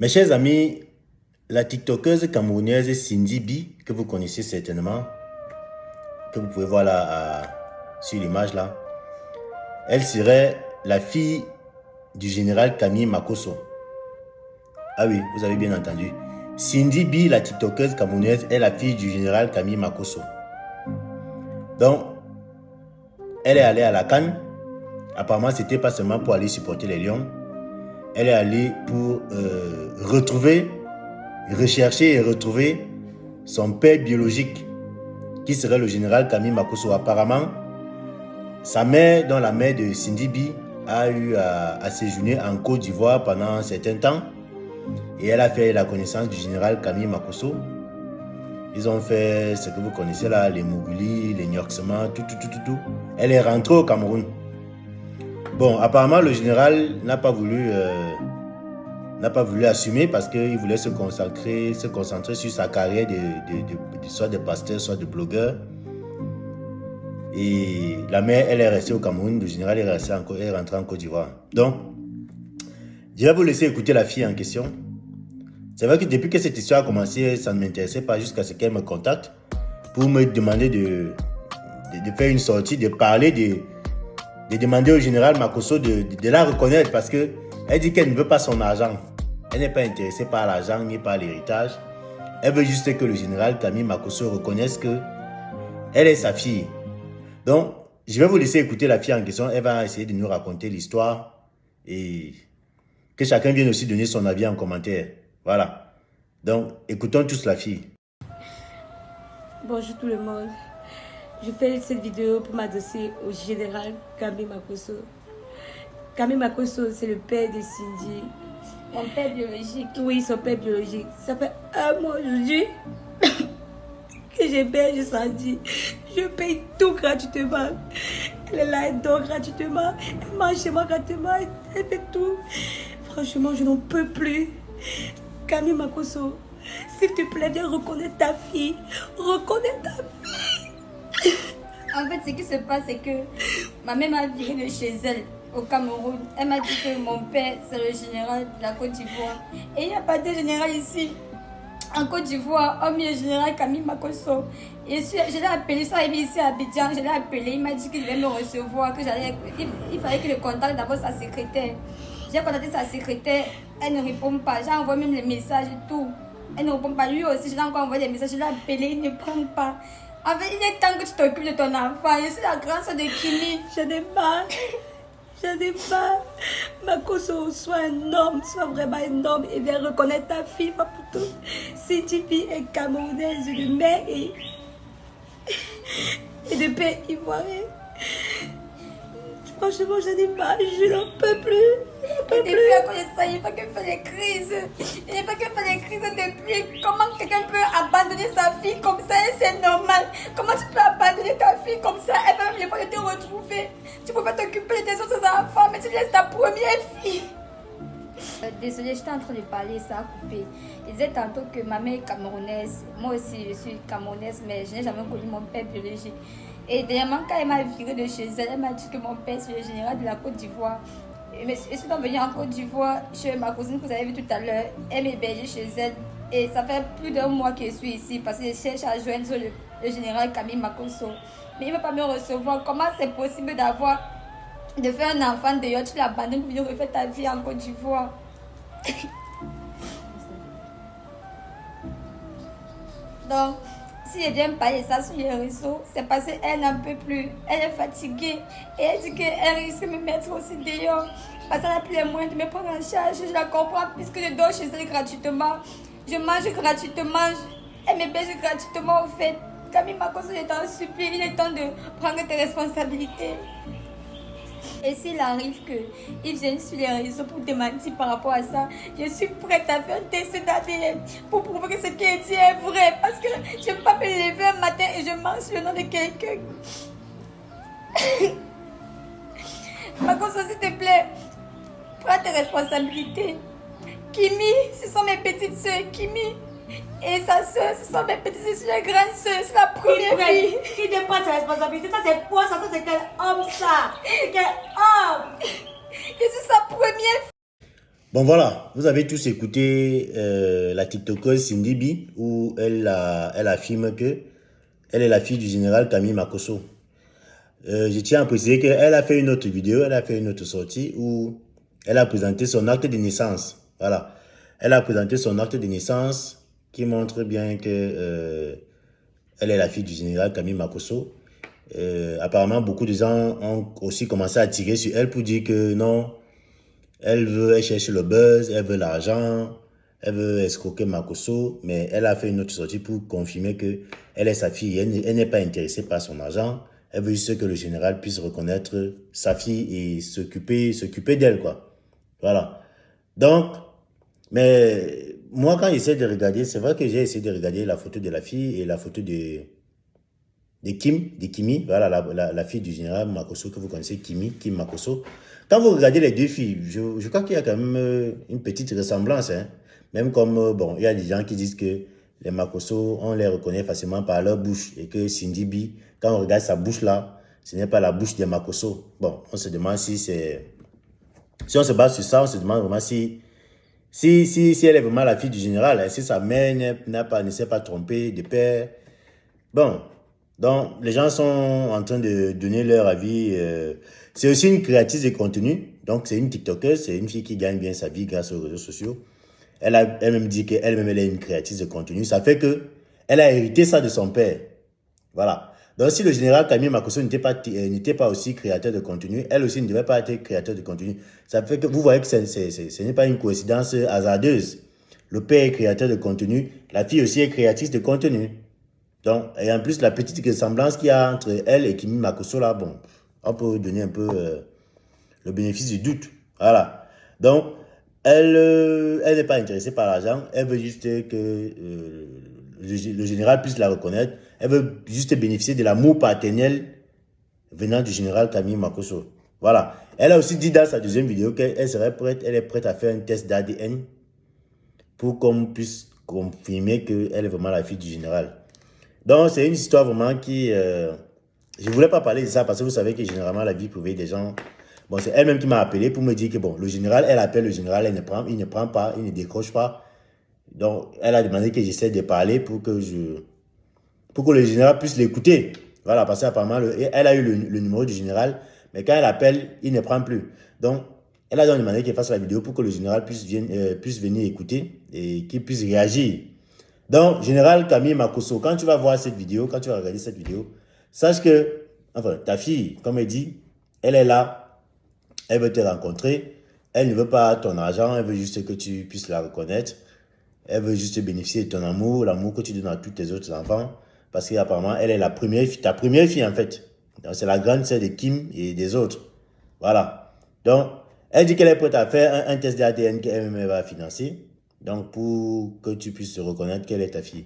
Mes chers amis, la TikTokeuse camerounaise Cindy B, que vous connaissez certainement, que vous pouvez voir là sur l'image là, elle serait la fille du général Camille Makosso. Ah oui, vous avez bien entendu. Cindy B, la TikTokeuse camerounaise, est la fille du général Camille Makosso. Donc, elle est allée à la CAN. Apparemment, c'était pas seulement pour aller supporter les Lions. Elle est allée pour rechercher et retrouver son père biologique, qui serait le général Camille Makosso. Apparemment, sa mère, dont la mère de Cindy B, a eu à séjourner en Côte d'Ivoire pendant un certain temps. Et elle a fait la connaissance du général Camille Makosso. Ils ont fait ce que vous connaissez là, les Mougouli, les Niorksema, tout. Elle est rentrée au Cameroun. Bon, apparemment, le général n'a pas voulu assumer parce qu'il voulait se concentrer sur sa carrière soit de pasteur, soit de blogueur. Et la mère, elle est restée au Cameroun, le général est rentré en Côte d'Ivoire. Donc, je vais vous laisser écouter la fille en question. C'est vrai que depuis que cette histoire a commencé, ça ne m'intéressait pas jusqu'à ce qu'elle me contacte pour me demander de faire une sortie, de parler, de demander au général Makosso de la reconnaître parce qu'elle dit qu'elle ne veut pas son argent. Elle n'est pas intéressée par l'argent ni par l'héritage. Elle veut juste que le général Camille Makosso reconnaisse qu'elle est sa fille. Donc, je vais vous laisser écouter la fille en question. Elle va essayer de nous raconter l'histoire et que chacun vienne aussi donner son avis en commentaire. Voilà. Donc, écoutons tous la fille. Bonjour tout le monde. Je fais cette vidéo pour m'adresser au général Camille Makosso. Camille Makosso, c'est le père de Cindy. Mon père biologique. Oui, son père biologique. Ça fait un mois aujourd'hui que j'héberge Cindy. Je paye tout gratuitement. Elle est là, elle dort gratuitement. Elle mange chez moi gratuitement. Elle fait tout. Franchement, je n'en peux plus. Camille Makosso, s'il te plaît, viens reconnaître ta fille. Reconnais ta fille. En fait, ce qui se passe, c'est que ma mère m'a viré de chez elle, au Cameroun. Elle m'a dit que mon père, c'est le général de la Côte d'Ivoire. Et il n'y a pas de général ici, en Côte d'Ivoire, hormis le général Camille Makosso. Et je l'ai appelé, ça arrivé ici à Abidjan, je l'ai appelé, il m'a dit qu'il devait me recevoir, il fallait que je contacte d'abord sa secrétaire. J'ai contacté sa secrétaire, elle ne répond pas. J'ai envoyé même les messages et tout. Elle ne répond pas. Lui aussi, je l'ai encore envoyé des messages, je l'ai appelé, il ne prend pas. En fait, il est temps que tu t'occupes de ton enfant. Je suis la grande soeur de Kimi. J'en ai marre. J'en ai marre. Makosso, sois un homme, sois vraiment un homme et viens reconnaître ta fille, Maputo. Cindy B est camerounaise de mère et de père ivoirien. Franchement, j'en ai marre, je n'en peux plus. Depuis à cause de ça, il n'y a pas que faire des crises. Il n'y a pas que faire des crises depuis. Comment quelqu'un peut abandonner sa fille comme ça et c'est normal? Comment tu peux abandonner ta fille comme ça? Elle va même les fois de te retrouver. Tu peux pas t'occuper de tes autres enfants, mais tu laisses ta première fille. Désolée, j'étais en train de parler, ça a coupé. Il disait tantôt que ma mère est camerounaise. Moi aussi, je suis camerounaise, mais je n'ai jamais connu mon père biologique. Et dernièrement, quand elle m'a viré de chez elle, elle m'a dit que mon père, c'est le général de la Côte d'Ivoire. Je suis venue en Côte d'Ivoire chez ma cousine que vous avez vue tout à l'heure. Elle m'hébergeait chez elle. Et ça fait plus d'un mois que je suis ici parce que je cherche à joindre le général Camille Makosso. Mais il ne veut pas me recevoir. Comment c'est possible de faire un enfant dehors, tu l'abandonnes pour venir refaire ta vie en Côte d'Ivoire? Donc, si elle vient parler ça sur les réseaux, c'est parce qu'elle n'en peut plus. Elle est fatiguée. Et elle dit qu'elle risque de me mettre aussi dehors. Parce qu'elle n'a plus les moyens de me prendre en charge. Je la comprends puisque je dors chez elle gratuitement. Je mange gratuitement. Elle m'héberge gratuitement au fait. Camille Makosso, je t'en supplie. Il est temps de prendre tes responsabilités. Et s'il arrive qu'ils viennent sur les réseaux pour démentir par rapport à ça, je suis prête à faire un test d'ADN pour prouver que ce qui est dit est vrai. Parce que je ne peux pas me lever un matin et je mange le nom de quelqu'un. Makosso, s'il te plaît, prends tes responsabilités. Kimi, ce sont mes petites soeurs. Kimi et sa soeur, ce sont mes petites soeurs, c'est les grandes soeurs, c'est la première fille. Qui te prend ses responsabilités? Ça, c'est quoi ça? Ça, c'est quel homme ça? C'est quel homme? Je suis sa première fille. Bon voilà, vous avez tous écouté la TikTokeuse Cindy B où elle affirme que elle est la fille du général Camille Makosso. Je tiens à préciser qu'elle a fait une autre vidéo, elle a fait une autre sortie où elle a présenté son acte de naissance. Voilà, elle a présenté son acte de naissance qui montre bien que elle est la fille du général Camille Makosso. Apparemment, beaucoup de gens ont aussi commencé à tirer sur elle pour dire que non, elle cherche le buzz, elle veut l'argent, elle veut escroquer Makosso, mais elle a fait une autre sortie pour confirmer que elle est sa fille, elle n'est pas intéressée par son argent, elle veut juste que le général puisse reconnaître sa fille et s'occuper d'elle, quoi. Voilà. Donc, mais moi, quand j'essaie de regarder, c'est vrai que j'ai essayé de regarder la photo de la fille et la photo de Kimi, voilà, la fille du général Makosso que vous connaissez, Kim Makosso. Quand vous regardez les deux filles, je crois qu'il y a quand même une petite ressemblance, hein. Même comme, bon, il y a des gens qui disent que les Makosso, on les reconnaît facilement par leur bouche et que Cindy B, quand on regarde sa bouche là, ce n'est pas la bouche des Makosso. Bon, on se demande si c'est... Si on se base sur ça, on se demande vraiment si elle est vraiment la fille du général, hein, si sa mère ne s'est pas trompée de père. Bon, donc les gens sont en train de donner leur avis. C'est aussi une créatrice de contenu, donc c'est une TikTokeuse, c'est une fille qui gagne bien sa vie grâce aux réseaux sociaux. Elle a elle-même dit qu'elle-même elle est une créatrice de contenu. Ça fait que elle a hérité ça de son père. Voilà. Donc si le général Camille Makosso n'était pas aussi créateur de contenu, elle aussi ne devait pas être créateur de contenu. Ça fait que vous voyez que ce n'est pas une coïncidence hasardeuse. Le père est créateur de contenu, la fille aussi est créatrice de contenu. Donc, et en plus, la petite ressemblance qu'il y a entre elle et Kimi Makosso, là, bon, on peut donner un peu le bénéfice du doute. Voilà. Donc, elle n'est pas intéressée par l'argent. Elle veut juste que le général puisse la reconnaître. Elle veut juste bénéficier de l'amour paternel venant du général Camille Makosso. Voilà. Elle a aussi dit dans sa deuxième vidéo qu'elle est prête à faire un test d'ADN pour qu'on puisse confirmer qu'elle est vraiment la fille du général. Donc, c'est une histoire vraiment qui... je ne voulais pas parler de ça parce que vous savez que généralement, la vie privée des gens... Bon, c'est elle-même qui m'a appelé pour me dire que, bon, le général, elle appelle le général, il ne prend pas, il ne décroche pas. Donc, elle a demandé que j'essaie de parler pour que le général puisse l'écouter. Voilà, parce qu'apparemment, elle a eu le numéro du général, mais quand elle appelle, il ne prend plus. Donc, elle a donc demandé qu'elle fasse la vidéo pour que le général puisse venir écouter et qu'il puisse réagir. Donc, général Camille Makosso, quand tu vas voir cette vidéo, quand tu vas regarder cette vidéo, sache que, enfin, ta fille, comme elle dit, elle est là, elle veut te rencontrer, elle ne veut pas ton argent, elle veut juste que tu puisses la reconnaître, elle veut juste bénéficier de ton amour, l'amour que tu donnes à tous tes autres enfants, parce qu'apparemment, elle est la première fille, ta première fille en fait. Donc, c'est la grande sœur de Kim et des autres. Voilà. Donc, elle dit qu'elle est prête à faire un test d'ADN qu'elle-même va financer. Donc, pour que tu puisses te reconnaître qu'elle est ta fille.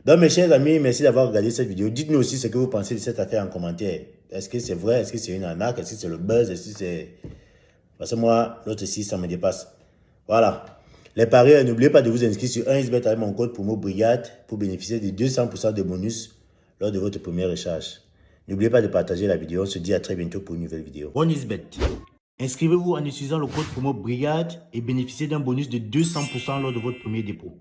Donc, mes chers amis, merci d'avoir regardé cette vidéo. Dites-nous aussi ce que vous pensez de cette affaire en commentaire. Est-ce que c'est vrai? Est-ce que c'est une arnaque? Est-ce que c'est le buzz? Est-ce que c'est... Parce que moi, l'autre ici, ça me dépasse. Voilà. Les paris, n'oubliez pas de vous inscrire sur 1xBet avec mon code promo BRIGADE pour bénéficier de 200% de bonus lors de votre premier recharge. N'oubliez pas de partager la vidéo. On se dit à très bientôt pour une nouvelle vidéo. 1xBet. Inscrivez-vous en utilisant le code promo BRIGADE et bénéficiez d'un bonus de 200% lors de votre premier dépôt.